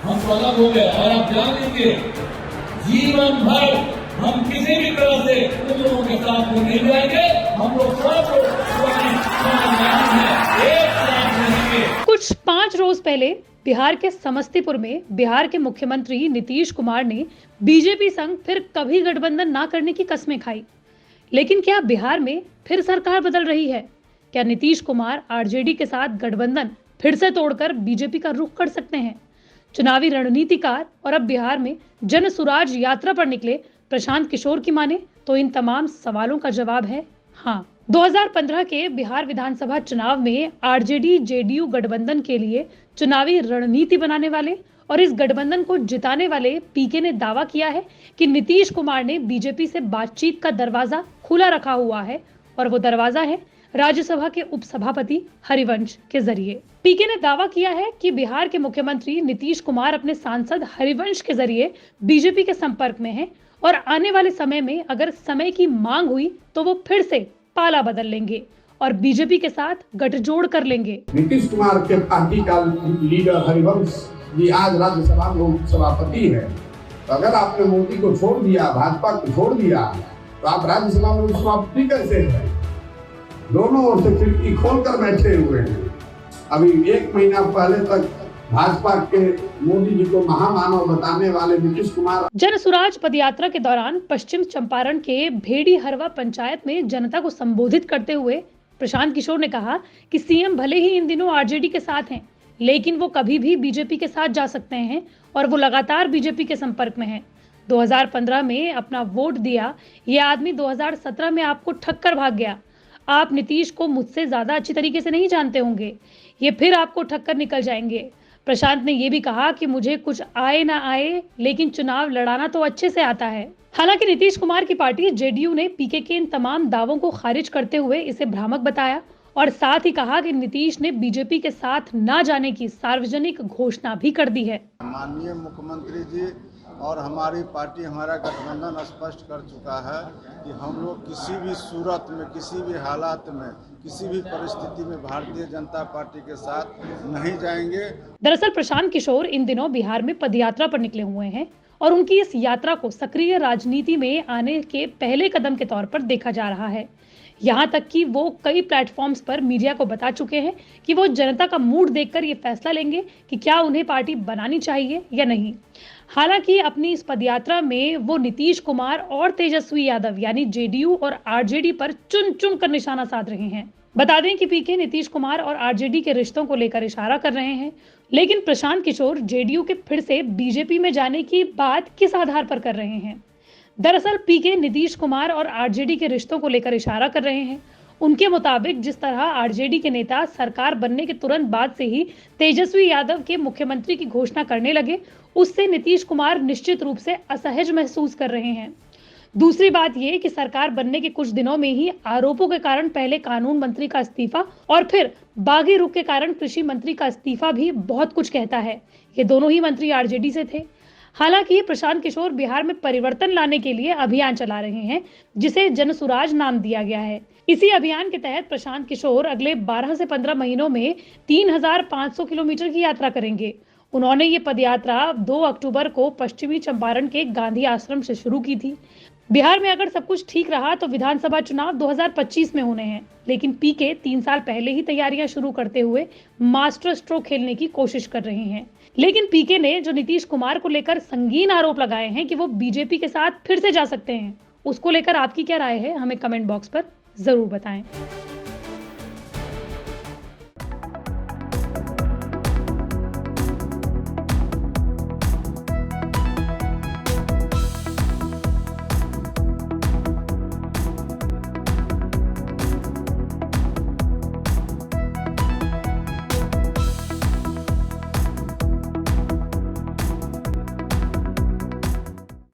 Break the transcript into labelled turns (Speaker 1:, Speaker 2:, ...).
Speaker 1: हम तो अलग हो गए। और आप जान लीजिए, जीवन भर हम किसी भी तरह से उन लोगों के साथ में नहीं जाएंगे। हम लोग सब एक साथ रहेंगे।
Speaker 2: कुछ 5 रोज पहले बिहार के समस्तीपुर में बिहार के मुख्यमंत्री नीतीश कुमार ने बीजेपी संग फिर कभी गठबंधन ना करने की कस्में खाई। लेकिन क्या बिहार में फिर सरकार बदल रही है? क्या नीतीश कुमार आरजेडी के साथ गठबंधन फिर से तोड़कर बीजेपी का रुख कर सकते हैं? चुनावी रणनीतिकार और अब बिहार में जन सुराज यात्रा पर निकले प्रशांत किशोर की माने तो इन तमाम सवालों का जवाब है हाँ। 2015 के बिहार विधानसभा चुनाव में आरजेडी जेडीयू गठबंधन के लिए चुनावी रणनीति बनाने वाले और इस गठबंधन को जिताने वाले पीके ने दावा किया है कि नीतीश कुमार ने बीजेपी से बातचीत का दरवाजा खुला रखा हुआ है और वो दरवाजा है राज्यसभा के उपसभापति हरिवंश के जरिए। पीके ने दावा किया है कि बिहार के मुख्यमंत्री नीतीश कुमार अपने सांसद हरिवंश के जरिए बीजेपी के संपर्क में हैं और आने वाले समय में अगर समय की मांग हुई तो वो फिर से पाला बदल लेंगे और बीजेपी के साथ गठजोड़ कर लेंगे।
Speaker 3: नीतीश कुमार के पार्टी का लीडर हरिवंश जी आज राज्यसभा में उपसभापति है। तो अगर आपने मोदी को छोड़ दिया, भाजपा को छोड़ दिया, तो आप राज्यसभा में उपसभापति कैसे हैं? दोनों ओर से खिड़की खोलकर बैठे हुए हैं। अभी 1 महीना पहले तक भाजपा के मोदी जी को महामानव बताने वाले नीतीश कुमार
Speaker 2: जन सुराज पदयात्रा के दौरान पश्चिम चंपारण के भेड़ी हरवा पंचायत में जनता को संबोधित करते हुए प्रशांत किशोर ने कहा कि सीएम भले ही इन दिनों आरजेडी के साथ हैं, लेकिन वो कभी भी बीजेपी के साथ जा सकते हैं और वो लगातार बीजेपी के संपर्क में हैं। 2015 में अपना वोट दिया ये आदमी 2017 में आपको ठग कर भाग गया। आप नीतीश को मुझसे ज्यादा अच्छी तरीके से नहीं जानते होंगे, ये फिर आपको ठग कर निकल जाएंगे। प्रशांत ने यह भी कहा कि मुझे कुछ आए ना आए, लेकिन चुनाव लड़ाना तो अच्छे से आता है। हालांकि नीतीश कुमार की पार्टी जेडीयू ने पीके के इन तमाम दावों को खारिज करते हुए इसे भ्रामक बताया और साथ ही कहा कि नीतीश ने बीजेपी के साथ ना जाने की सार्वजनिक घोषणा भी कर दी है।
Speaker 4: माननीय मुख्यमंत्री जी और हमारी पार्टी, हमारा गठबंधन स्पष्ट कर चुका है कि हम लोग किसी भी सूरत में, किसी भी हालात में, किसी भी परिस्थिति में भारतीय जनता पार्टी के साथ नहीं जाएंगे।
Speaker 2: दरअसल प्रशांत किशोर इन दिनों बिहार में पदयात्रा पर निकले हुए हैं और उनकी इस यात्रा को सक्रिय राजनीति में आने के पहले कदम के तौर पर देखा जा रहा है। यहाँ तक कि वो कई प्लेटफॉर्म्स पर मीडिया को बता चुके हैं कि वो जनता का मूड देखकर ये फैसला लेंगे कि क्या उन्हें पार्टी बनानी चाहिए या नहीं। हालांकि अपनी इस पदयात्रा में वो नीतीश कुमार और तेजस्वी यादव यानी जेडीयू और आरजेडी पर चुन चुन कर निशाना साध रहे हैं। बता दें कि पीके नीतीश कुमार और आरजेडी के रिश्तों को लेकर इशारा कर रहे हैं, लेकिन प्रशांत किशोर जेडीयू के फिर से बीजेपी में जाने की बात किस आधार पर कर रहे हैं? दरअसल पीके नीतीश कुमार और आरजेडी के रिश्तों को लेकर इशारा कर रहे हैं। उनके मुताबिक जिस तरह आरजेडी के नेता सरकार बनने के तुरंत बाद से ही तेजस्वी यादव के मुख्यमंत्री की घोषणा करने लगे, उससे नीतीश कुमार निश्चित रूप से असहज महसूस कर रहे हैं। दूसरी बात यह कि सरकार बनने के कुछ दिनों में ही आरोपों के कारण पहले कानून मंत्री का इस्तीफा और फिर बागी रुख के कारण कृषि मंत्री का इस्तीफा भी बहुत कुछ कहता है। ये दोनों ही मंत्री आरजेडी से थे। हालांकि प्रशांत किशोर बिहार में परिवर्तन लाने के लिए अभियान चला रहे हैं, जिसे जन सुराज नाम दिया गया है। इसी अभियान के तहत प्रशांत किशोर अगले 12 से 15 महीनों में 3500 किलोमीटर की यात्रा करेंगे। उन्होंने ये पदयात्रा 2 अक्टूबर को पश्चिमी चंपारण के गांधी आश्रम से शुरू की थी। बिहार में अगर सब कुछ ठीक रहा तो विधानसभा चुनाव 2025 में होने हैं, लेकिन पीके 3 साल पहले ही तैयारियां शुरू करते हुए मास्टर स्ट्रोक खेलने की कोशिश कर रहे हैं। लेकिन पीके ने जो नीतीश कुमार को लेकर संगीन आरोप लगाए हैं कि वो बीजेपी के साथ फिर से जा सकते हैं, उसको लेकर आपकी क्या राय है? हमें कमेंट बॉक्स पर जरूर बताएं।